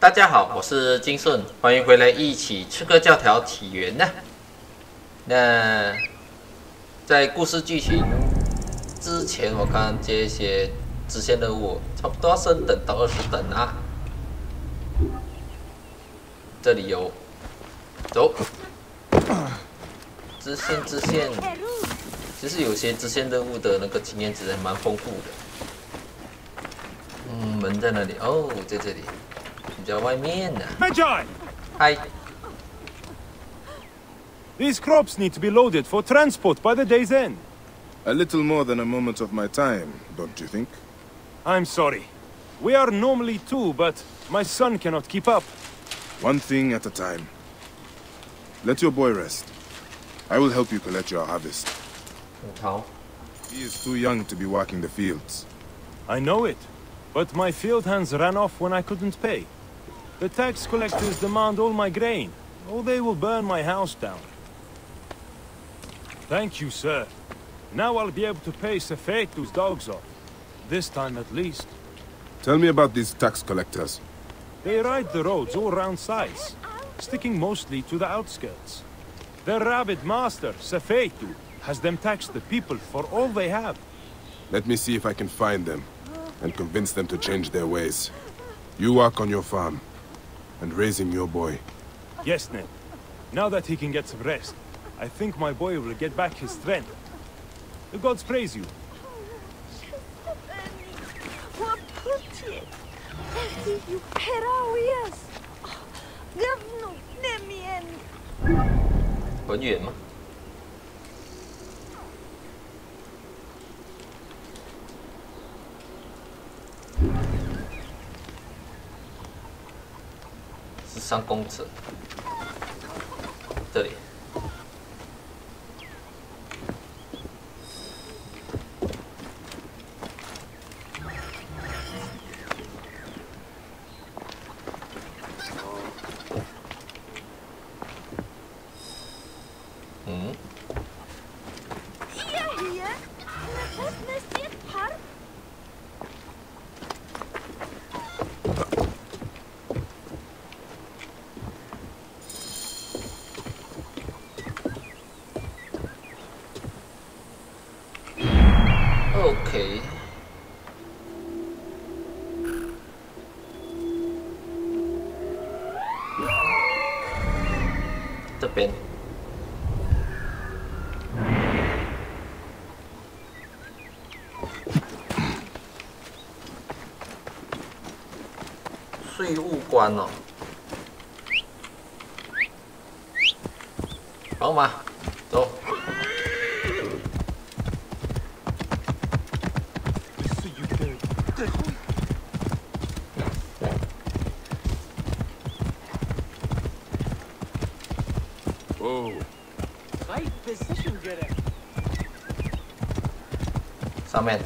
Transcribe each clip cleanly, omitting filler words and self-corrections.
大家好，我是金顺，欢迎回来一起刺客教条起源呢。那在故事剧情之前，我刚刚接一些支线任务，差不多要升等到20等啊。这里有，走，支线，其实有些支线任务的那个经验值还蛮丰富的。门在哪里？哦，在这里。 比较外面呢。Magi! Hi. These crops need to be loaded for transport by the day's end. A little more than a moment of my time, don't you think? I'm sorry. We are normally two, but my son cannot keep up. One thing at a time. Let your boy rest. I will help you collect your harvest. How? He is too young to be working the fields. I know it, but my field hands ran off when I couldn't pay. The tax collectors demand all my grain, or they will burn my house down. Thank you, sir. Now I'll be able to pay Sefetu's dogs off. This time at least. Tell me about these tax collectors. They ride the roads all round size, sticking mostly to the outskirts. Their rabid master, Sefetu, has them tax the people for all they have. Let me see if I can find them, and convince them to change their ways. You work on your farm. And raising your boy. Yes, Ned. Now that he can get some rest, I think my boy will get back his strength. The gods praise you. 很远吗？13公尺，这里。OK， 这边税务官哦，宝马，走。 上面。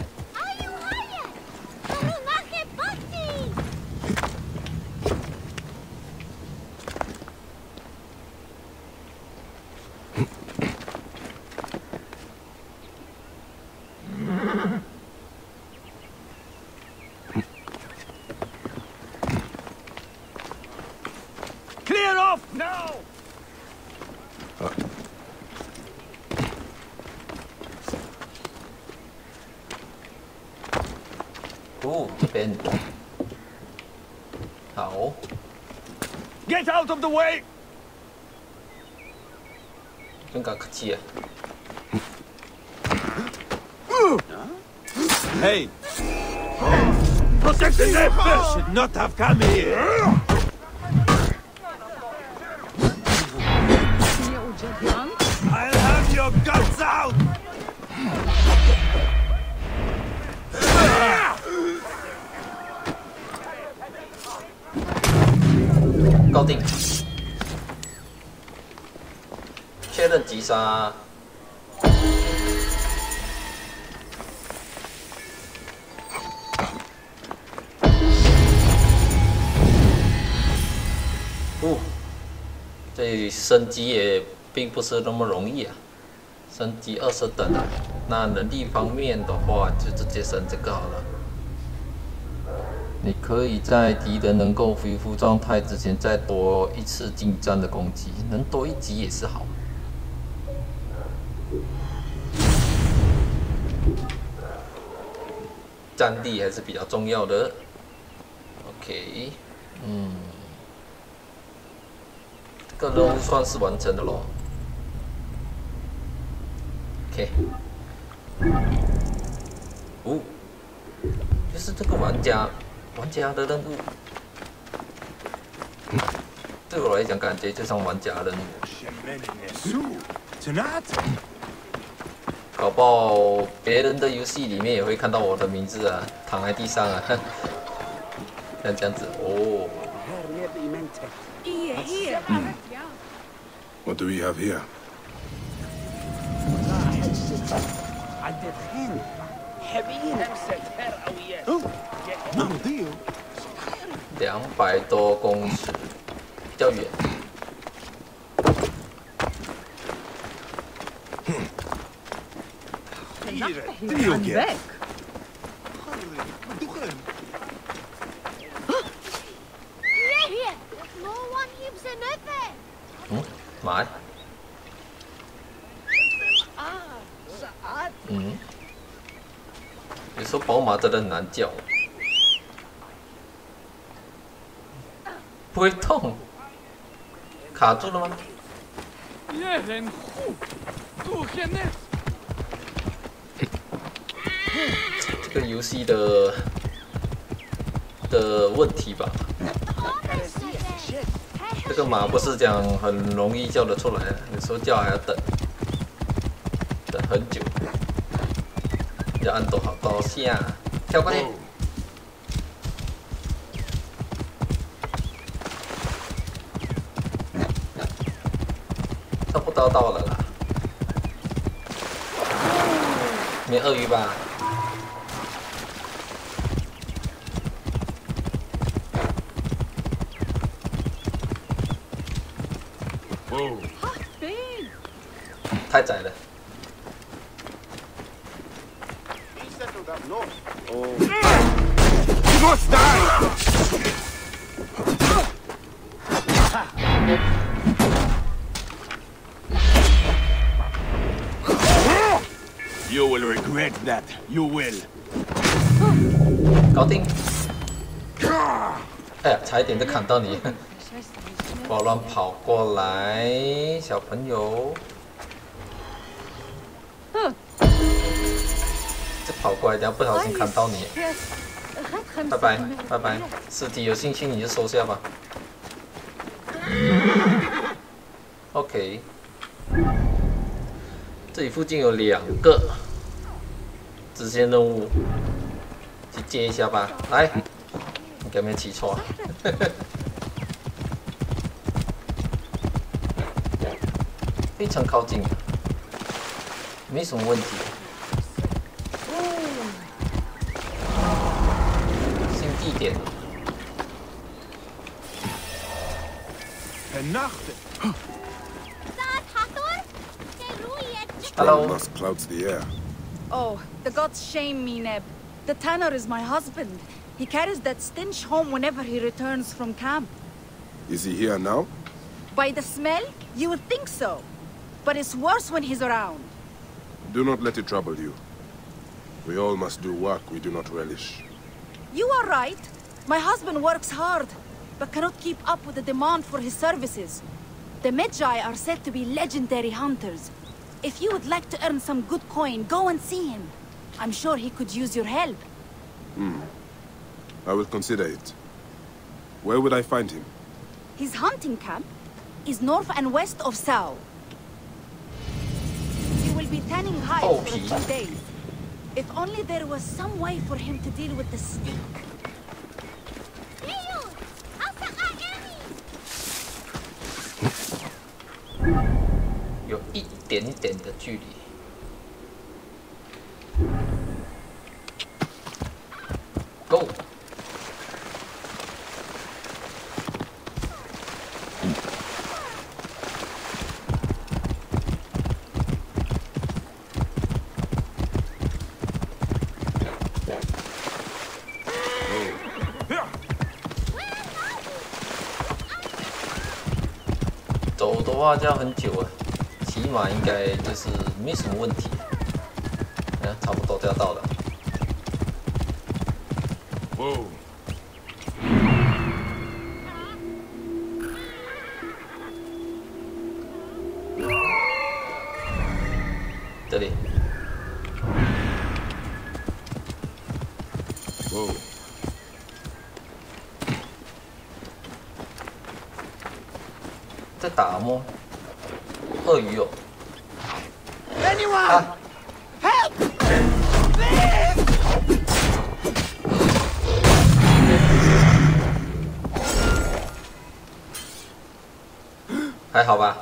Clear off now! 哦，这边好。Get out of the way! 真够客气啊！ Hey! Protect the left! Should not have come here! I'll have your guts out! 搞定，确认击杀。这里升级也并不是那么容易啊，升级20等啊。那能力方面的话，就直接升这个好了。你可以在敌人能够恢复状态之前再多一次近战的攻击，能多一击也是好。战力还是比较重要的。OK， 这个任务算是完成的咯。OK， 就是这个玩家的任务，对我来讲感觉就像玩家任务。搞不好别人的游戏里面也会看到我的名字啊，躺在地上啊，像这样子哦。What do we have here? 200多公尺，比较远。买。有时候宝马真的很难叫，不会动，卡住了吗？这个游戏的问题吧。这个马不是讲很容易叫得出来的，有时候叫还要等很久。要按多下，跳过去。差不多到了啦。没鳄鱼吧？太窄了。Must die! You will regret that. You will. 搞定！哎呀，差一点就砍到你！不要乱跑过来，小朋友。这跑过来，等下不小心砍到你。拜拜拜拜，尸体有兴趣你就收下吧。OK， 这里附近有2个支线任务，去接一下吧。来，你有没有骑错？非常靠近，没什么问题。新地点。Hello. Must clouds the air. Oh, the gods shame me, Neb. The tanner is my husband. He carries that stench home whenever he returns from camp. Is he here now? By the smell, you would think so. But it's worse when he's around. Do not let it trouble you. We all must do work we do not relish. You are right. My husband works hard, but cannot keep up with the demand for his services. The Magi are said to be legendary hunters. If you would like to earn some good coin, go and see him. I'm sure he could use your help. I will consider it. Where would I find him? His hunting camp is north and west of Sao. You will be tanning hides for a few days. If only there was some way for him to deal with the snake. 有一点点的距离。Go。话就要很久啊，起码应该就是没什么问题。差不多就要到了。Whoa. 这里。Whoa. 在打吗？鳄鱼哦。Anyone! Help! 还好吧。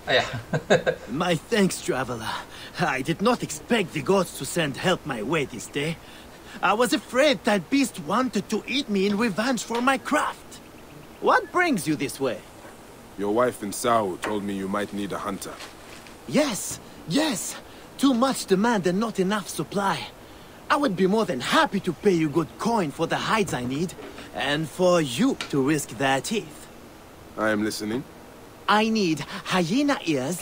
哎呀My thanks, traveler. I did not expect the gods to send help my way this day. I was afraid that beast wanted to eat me in revenge for my craft. What brings you this way? Your wife in Sao told me you might need a hunter. Yes. Too much demand and not enough supply. I would be more than happy to pay you good coin for the hides I need, and for you to risk their teeth. I am listening. I need hyena ears,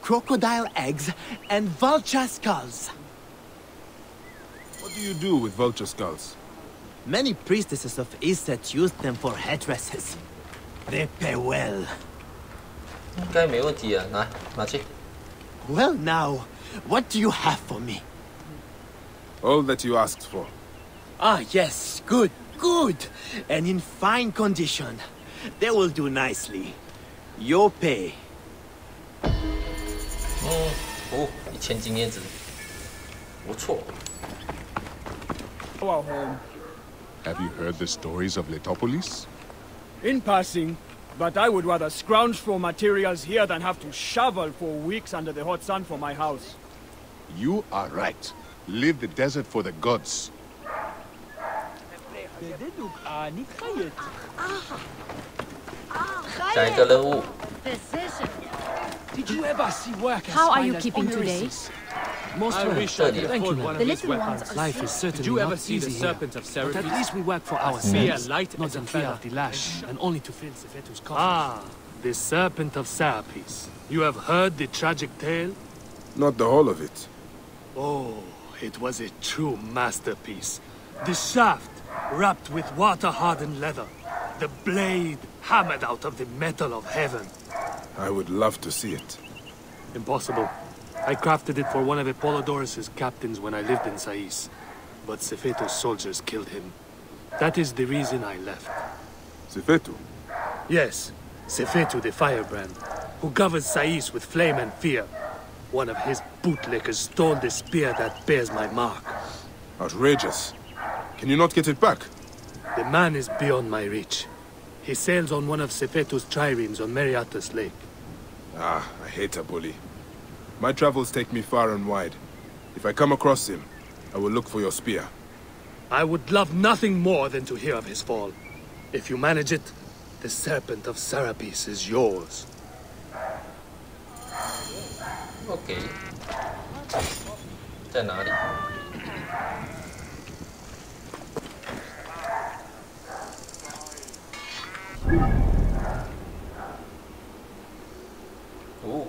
crocodile eggs, and vulture skulls. What do you do with vulture skulls? Many priestesses of Iset used them for headdresses. They pay well. 应该没问题啊，拿去。Well now, what do you have for me? All that you asked for. Ah yes, good. And in fine condition. They will do nicely. Your pay. 1000经验值，不错。 Our home. Have you heard the stories of Letopolis? In passing, but I would rather scrounge for materials here than have to shovel for weeks under the hot sun for my house. You are right. Leave the desert for the gods. 下一个任务。 Did you ever see work as How are you fine as keeping today? Oasis? Most I well. wish I could Thank you, afford man. one of The these little ones weapons. are Life is Did certainly you ever not see the easy serpent here. of But Serapis? at least we work for Fear ourselves, light not as a in fear feather. of the lash, and only to fill Sefetu's coffin. Ah, the serpent of Serapis. You have heard the tragic tale? Not the whole of it. Oh, it was a true masterpiece. The shaft wrapped with water-hardened leather. The blade hammered out of the metal of heaven. I would love to see it. Impossible. I crafted it for one of Apollodorus' captains when I lived in Sais. But Sefeto's soldiers killed him. That is the reason I left. Sefetu? Yes, Sefetu the firebrand, who governs Sais with flame and fear. One of his bootlickers stole the spear that bears my mark. Outrageous. Can you not get it back? The man is beyond my reach. He sails on one of Sefeto's triremes on Meriatus Lake. Ah, I hate a bully. My travels take me far and wide. If I come across him, I will look for your spear. I would love nothing more than to hear of his fall. If you manage it, the Serpent of Serapis is yours. OK， 在哪里？哦，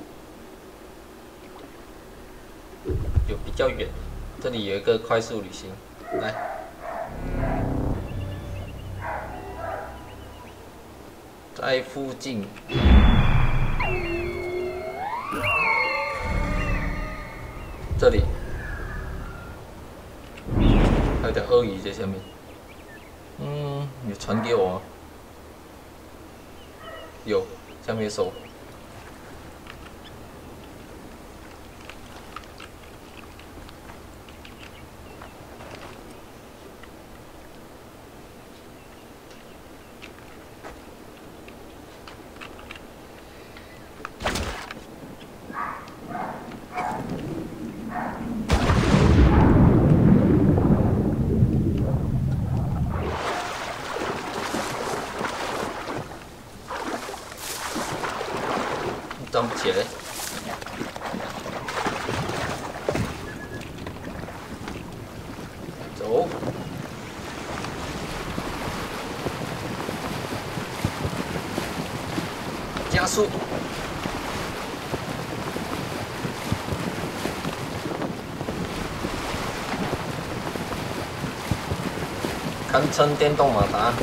有比较远，这里有一个快速旅行，来，在附近。 这里还有条鳄鱼在下面。你传给我。有，下面手。站不起来。走。速。堪称电动马达。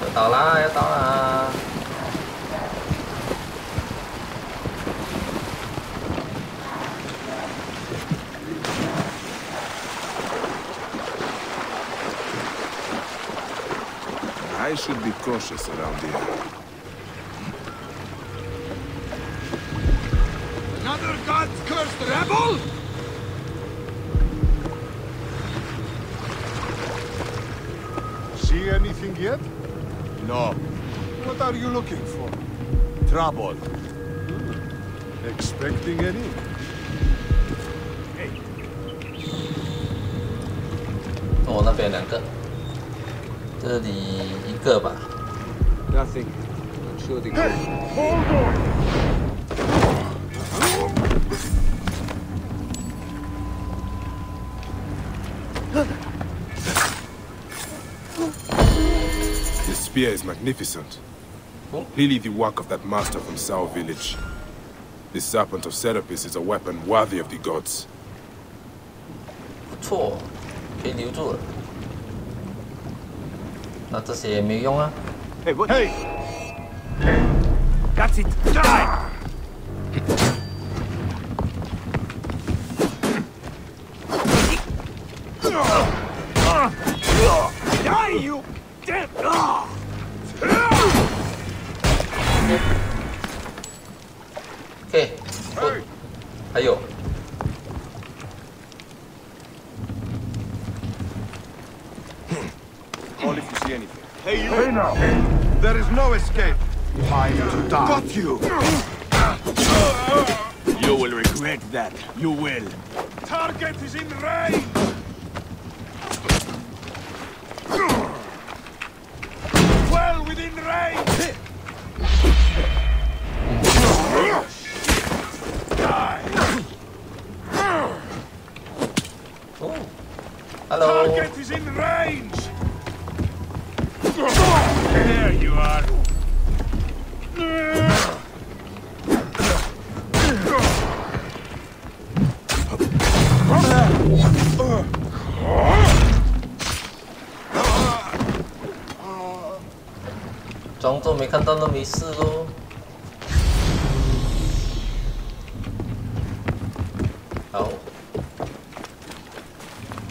要到啦，要到啦！ I should be cautious around here. Another god's cursed rebel? See anything yet? No. What are you looking for? Trouble. Expecting any? 哦，那边2个。 这里1个吧。 Nothing. I'm sure they can. Hold on! This spear is magnificent. Oh. Clearly the work of that master from Sao Village. This serpent of Serapis is a weapon worthy of the gods. 不错，可以留住了。 那这些也没用啊。Hey, what? Hey! That's it! Die! Die, you damn! OK， 还有。 Call if you see anything. Hey, you! Hey now! There is no escape. Time to die. Got you! You will regret that. You will. Target is in range! Well within range! Die! Oh, hello. Target is in range! There you are! "装作没看到那没事喽。好，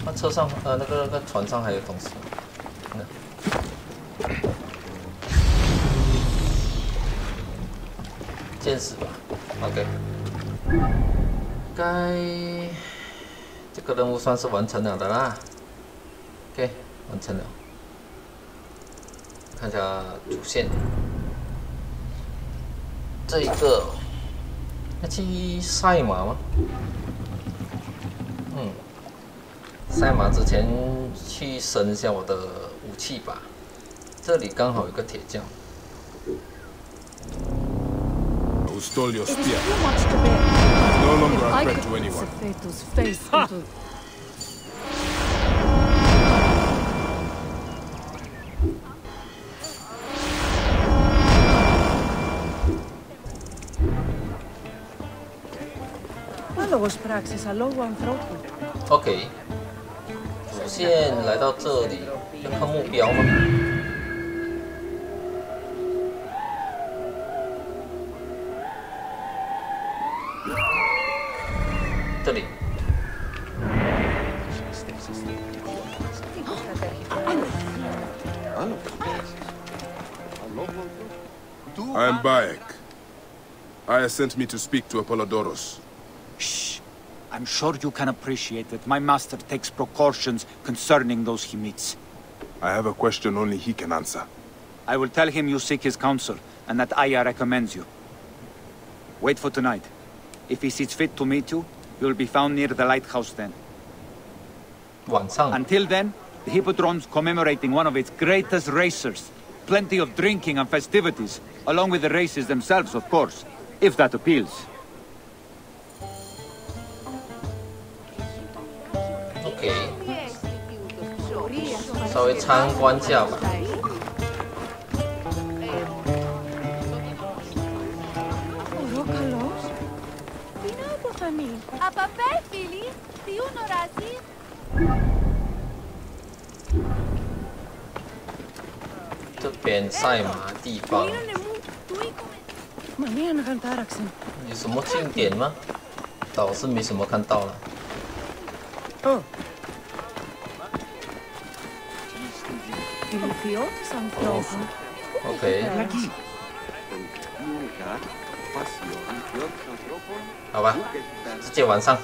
那车上那个船上还有东西。见识吧 ，OK。该这个任务算是完成了的啦。OK， 完成了。看一下主线，这一个要去赛马吗？赛马之前去升一下我的武器吧。这里刚好有个铁匠。 Who stole your It is spear? too much to bear. No longer If a I threat could to put anyone. Sefeto's face into... Malogos praxis a low anthropo. OK， 主线来到这里，要看目标吗？这里。I am Bayek. Aya sent me to speak to Apollodoros. Shh. I'm sure you can appreciate that my master takes precautions concerning those he meets. I have a question only he can answer. I will tell him you seek his counsel, and that Aya recommends you. Wait for tonight. If he sees fit to meet you, you'll be found near the lighthouse then. 晚上 Until then, the Hippodrome's commemorating one of its greatest racers. Plenty of drinking and festivities, along with the races themselves, of course, if that appeals. OK， 稍微参观一下吧。这边赛马地方有什么庆典吗？倒是没什么看到了。OK， 好吧，直接晚上。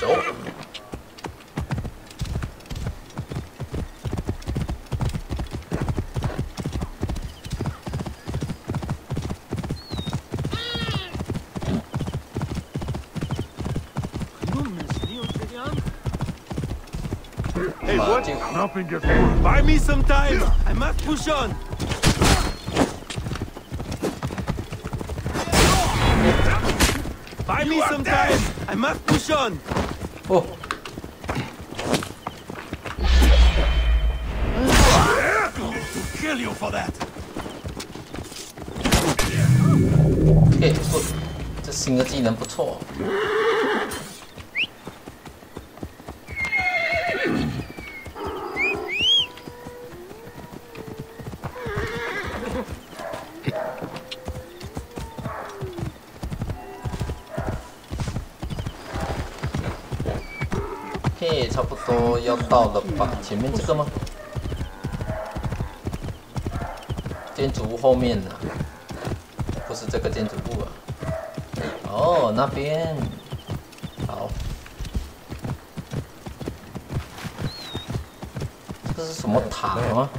走。Hey, what? Nothing your food. Buy me some time. I must push on. Buy me some time. I must push on. Oh. To kill you for that. OK， 不，这新的技能不错。嘿，差不多要到了吧？前面这个吗？建筑物后面的，不是这个建筑物啊。哦，那边。好。这是什么塔吗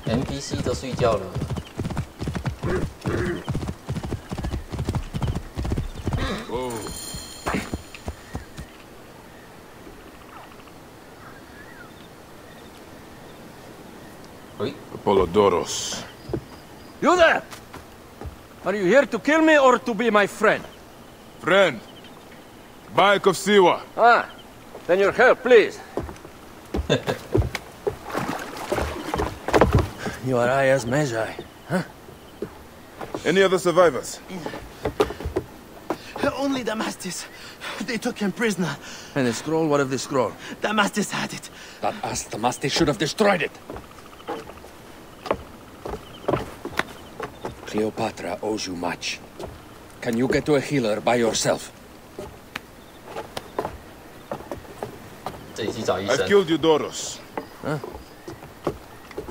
？NPC 都睡觉了。哦。 Apollodoros. You there! Are you here to kill me or to be my friend? Friend. Bike of Siwa. Ah, then your help, please. You are Aya's Magi, huh? Any other survivors? Only Damastis. They took him prisoner. And the scroll? What of the scroll? Damastis had it. That ass Damastis should have destroyed it. Cleopatra owes you much. Can you get to a healer by yourself? I've killed Eudoros. Huh?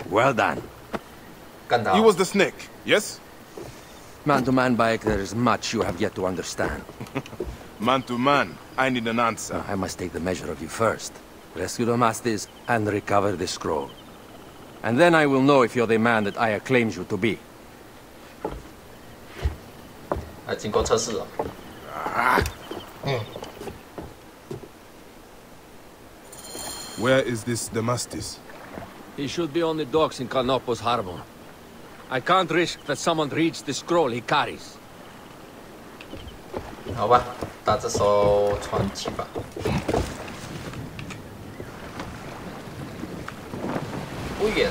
Well done. He was the snake, yes? Man to man, Bayek, there is much you have yet to understand. Man to man, I need an answer. I must take the measure of you first. Rescue Damastis and recover the scroll. And then I will know if you're the man that Aya claims you to be. 还经过测试了。Where is this Damastis? He should be on the docks in Canopus Harbor. I can't risk that someone reads the scroll he carries. 好吧，打这艘船去吧。不远。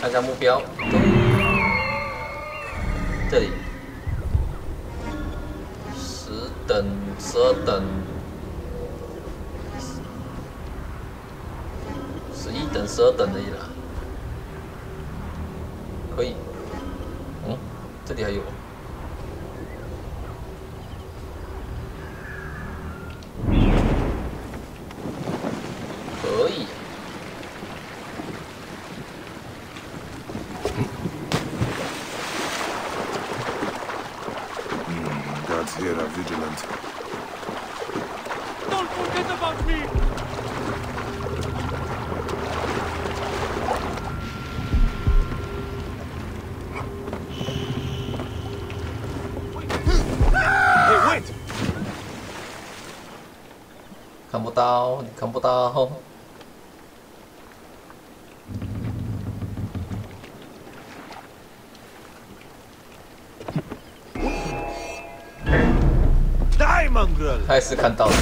看一下目标。这里。10等、12等、11等、12等而已啦。可以。嗯，这里还有。可以。Guards here are vigilant. 到，你看不到。他也是看到了。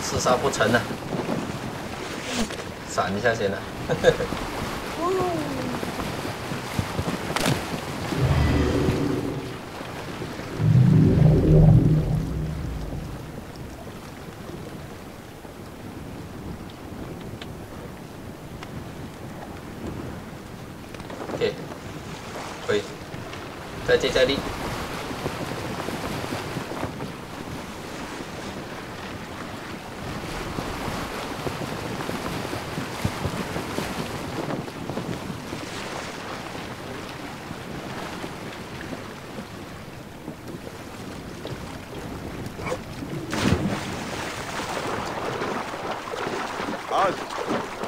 刺杀不成了，闪一下先了。OK， 可以，再接再厉。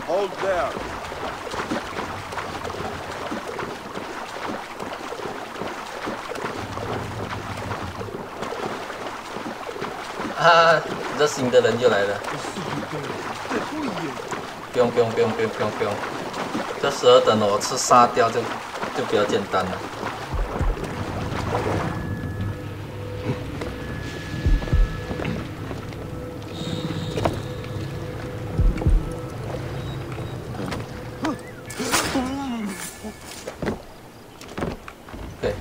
Hold there. 啊，这新的人就来了。不用，这12等我吃杀掉就比较简单了。对。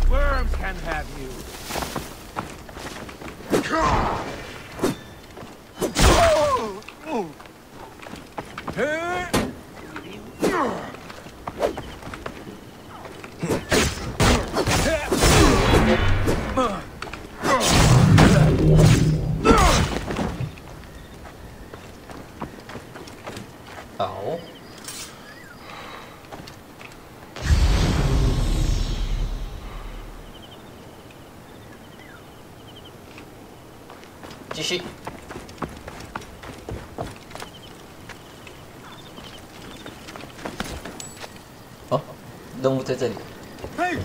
Worms can have you.好。继续。哦，任务在这里，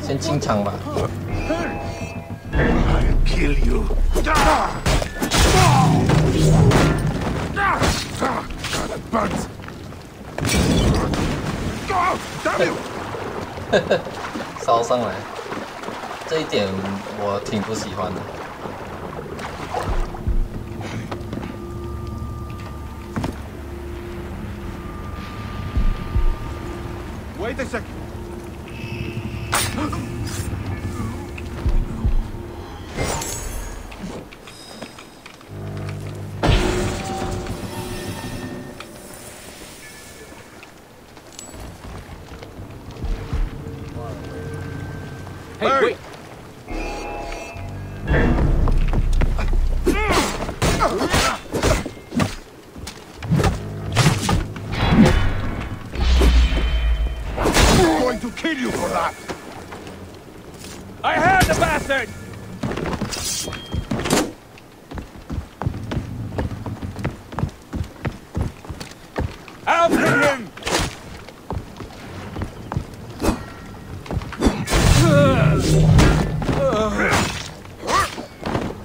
先清场吧。I'll kill you. That burns. Damn you! 烧上来，这一点我挺不喜欢的。Wait a second. Hey, wait! I'm going to kill you for that. I heard the bastard! I'll kill him!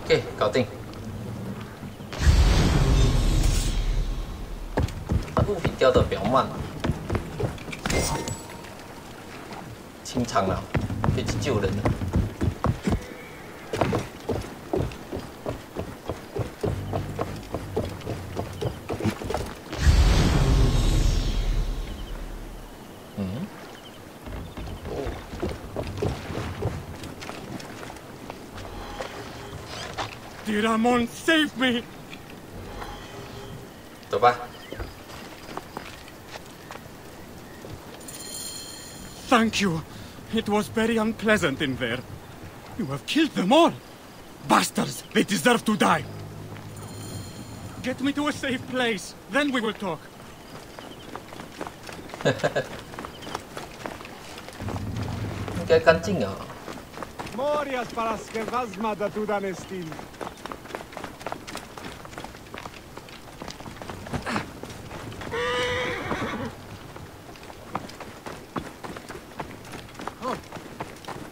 OK， 搞定。他物品掉的比较慢，清场了，可以去救人了。Majesty Ramon, save me! 走吧。 Thank you. It was very unpleasant in there. You have killed them all. Bastards! They deserve to die. Get me to a safe place. Then we will talk. 应该干净啊。 Morias para skevazma da tu danestin.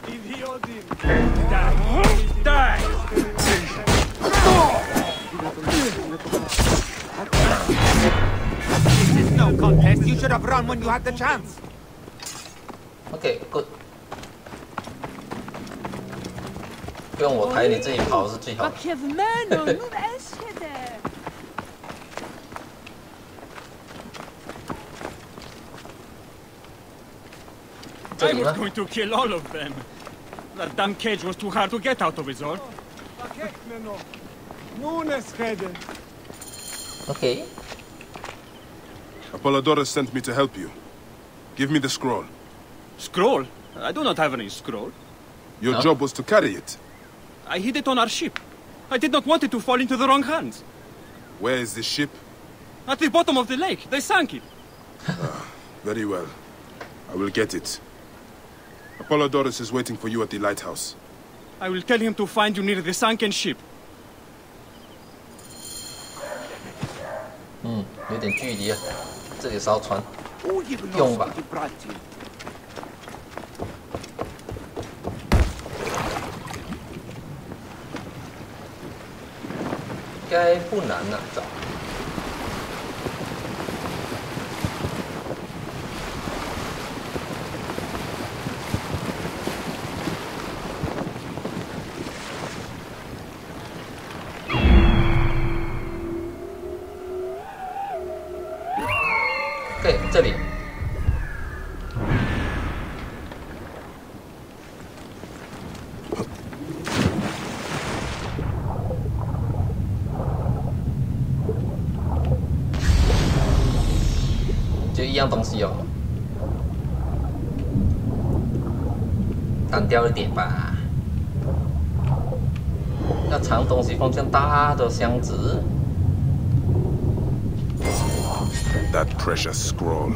Idiodin. Die! This is no contest. You should have run when you had the chance. OK, good. 不用我抬，你自己跑是最好的。I was going to kill all of them. That damn cage was too hard to get out of, is all. OK. Apollodorus sent me to help you. Give me the scroll. Scroll? I do not have any scroll. Your job was to carry it. I hid it on our ship. I did not want it to fall into the wrong hands. Where is the ship? At the bottom of the lake. They sank it. Very well. I will get it. Apollodorus is waiting for you at the lighthouse. I will tell him to find you near the sunken ship. 有点距离啊，这里艘船，用吧。应该不难啊，找。对，这里。就一样东西哦，单调一点吧。要藏东西放这样大的箱子。 That precious scroll.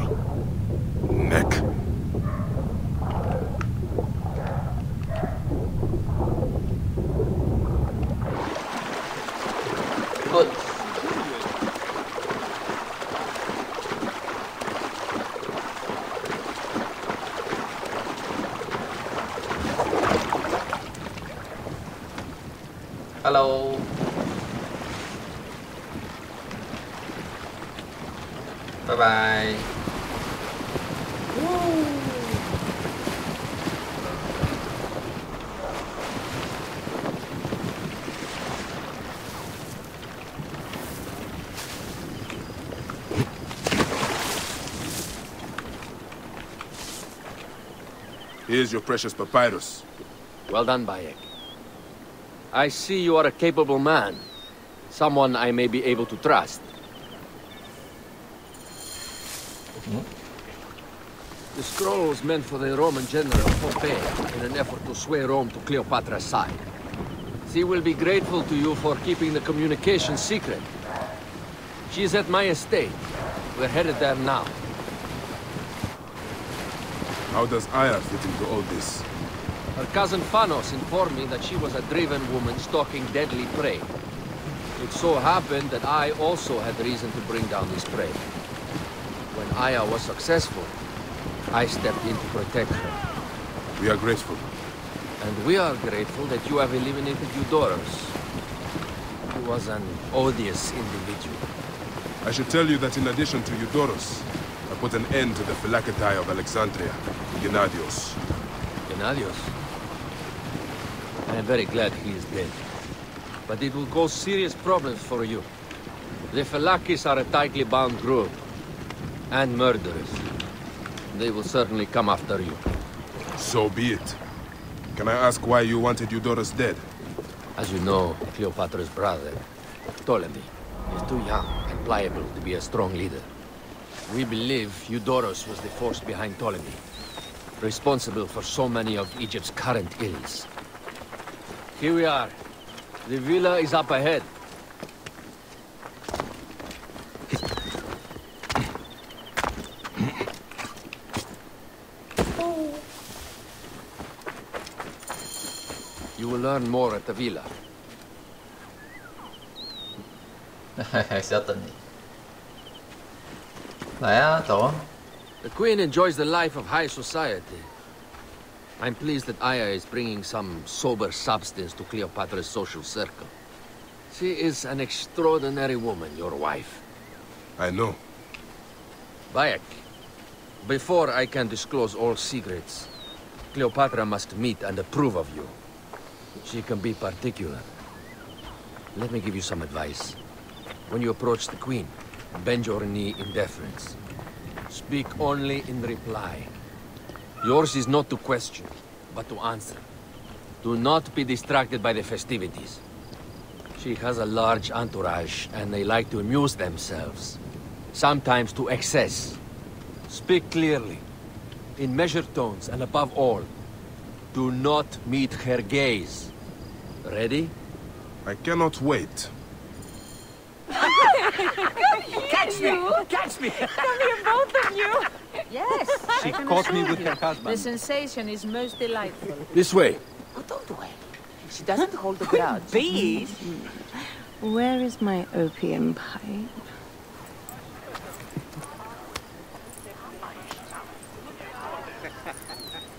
Neck. Good. Hello. Bye bye. Here's your precious papyrus. Well done, Bayek. I see you are a capable man. Someone I may be able to trust. The scroll was meant for the Roman general Pompey in an effort to sway Rome to Cleopatra's side. She will be grateful to you for keeping the communication secret. She's at my estate. We're headed there now. How does Aya fit into all this? Her cousin Phanos informed me that she was a driven woman stalking deadly prey. It so happened that I also had reason to bring down this prey. When Aya was successful, I stepped in to protect her. We are grateful. And we are grateful that you have eliminated Eudorus. He was an odious individual. I should tell you that in addition to Eudorus, I put an end to the Phylacetae of Alexandria, Gennadios. Gennadios? I am very glad he is dead. But it will cause serious problems for you. The Phylakis are a tightly bound group. And murderers. They will certainly come after you. So be it. Can I ask why you wanted Eudorus dead? As you know, Cleopatra's brother, Ptolemy, is too young and pliable to be a strong leader. We believe Eudorus was the force behind Ptolemy, responsible for so many of Egypt's current ills. Here we are. The villa is up ahead. You will learn more at the villa. 还是要等你。来啊，走啊！ The Queen enjoys the life of high society. I'm pleased that Aya is bringing some sober substance to Cleopatra's social circle. She is an extraordinary woman, your wife. I know. Bayek, before I can disclose all secrets, Cleopatra must meet and approve of you. She can be particular. Let me give you some advice. When you approach the Queen, bend your knee in deference. Speak only in reply. Yours is not to question, but to answer. Do not be distracted by the festivities. She has a large entourage, and they like to amuse themselves. Sometimes to excess. Speak clearly, in measured tones, and above all, do not meet her gaze. Ready? I cannot wait. Catch me! Catch me! Come here, both of you! Yes, She caught me with her husband. The sensation is most delightful. This way. Oh, don't worry. She doesn't hold a grudge. Bees? Where is my opium pipe?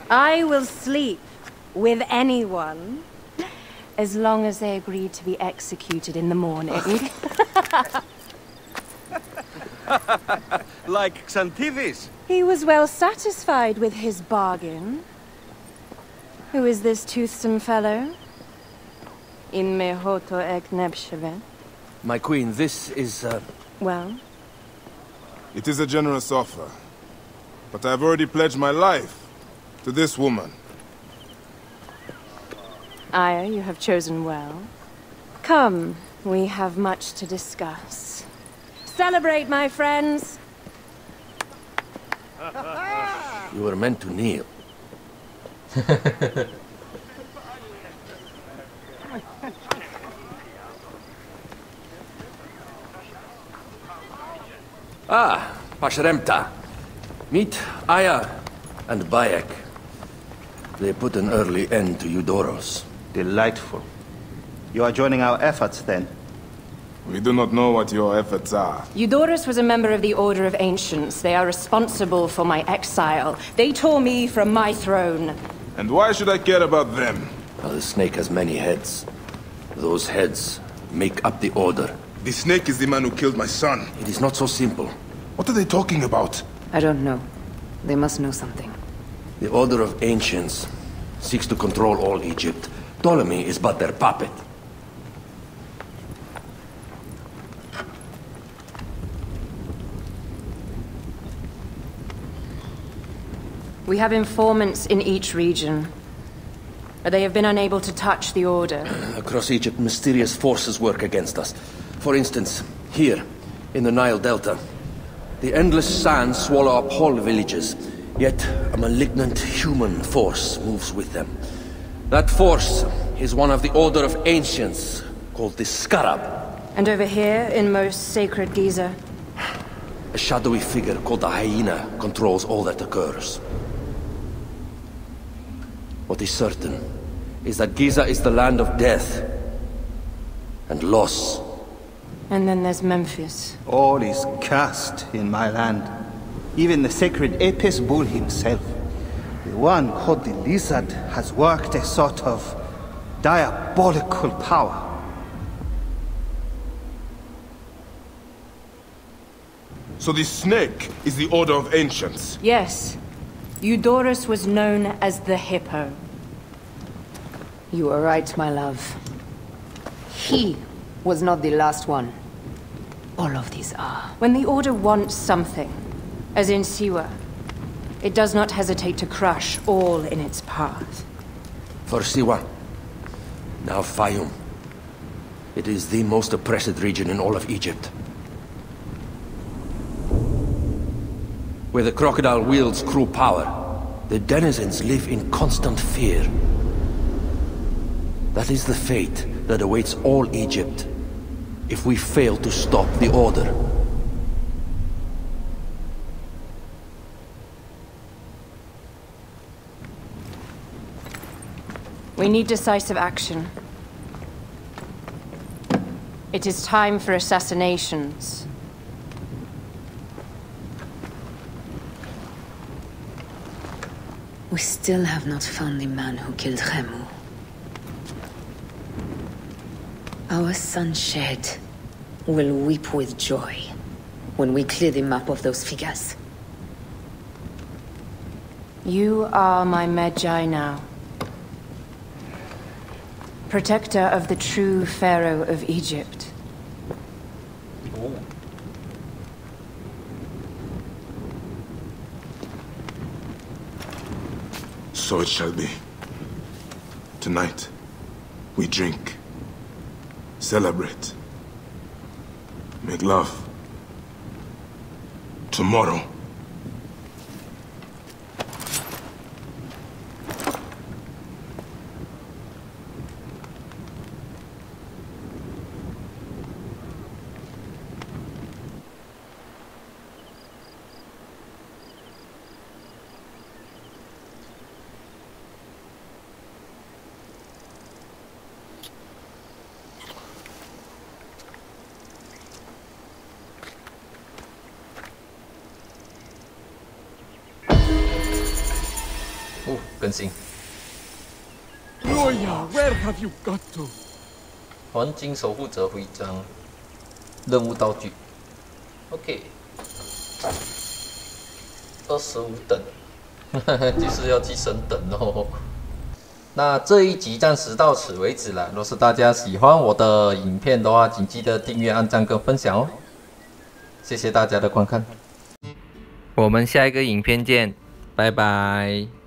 I will sleep with anyone as long as they agree to be executed in the morning. Like Xantivis. He was well satisfied with his bargain. Who is this toothsome fellow? In mehoto ek nebsheve. My queen, this is, Well? It is a generous offer. But I've already pledged my life to this woman. Aya, you have chosen well. Come, we have much to discuss. Celebrate, my friends! you were meant to kneel. Ah, Pashremta. Meet Aya and Bayek. They put an early end to Eudoros. Delightful. You are joining our efforts, then? We do not know what your efforts are. Eudorus was a member of the Order of Ancients. They are responsible for my exile. They tore me from my throne. And why should I care about them? Well, the snake has many heads. Those heads make up the Order. The snake is the man who killed my son. It is not so simple. What are they talking about? I don't know. They must know something. The Order of Ancients seeks to control all Egypt. Ptolemy is but their puppet. We have informants in each region. They have been unable to touch the Order. Across Egypt, mysterious forces work against us. For instance, here, in the Nile Delta, the endless sands swallow up whole villages, yet a malignant human force moves with them. That force is one of the Order of Ancients, called the Scarab. And over here, in most sacred Giza? A shadowy figure called the Hyena controls all that occurs. What is certain is that Giza is the land of death and loss. And then there's Memphis. All is cursed in my land. Even the sacred Apis bull himself. The one called the Lizard has worked a sort of diabolical power. So the snake is the Order of Ancients? Yes. Eudorus was known as the Hippo. You are right, my love. He was not the last one. All of these are. When the Order wants something, as in Siwa, it does not hesitate to crush all in its path. For Siwa, now Fayum, It is the most oppressed region in all of Egypt. Where the crocodile wields cruel power, the denizens live in constant fear. That is the fate that awaits all Egypt if we fail to stop the order. We need decisive action. It is time for assassinations. We still have not found the man who killed Khemu. Our son Shed will weep with joy when we clear the map of those figures. You are my Magi now. Protector of the true Pharaoh of Egypt. So it shall be. Tonight, we drink, celebrate, make love. Tomorrow,更新。 Yoya, where have you got to? 黄金守护者徽章，任务道具。OK， 25等，就是要去升等哦。那这一集暂时到此为止了。若是大家喜欢我的影片的话，请记得订阅、按赞跟分享哦。谢谢大家的观看，我们下一个影片见，拜拜。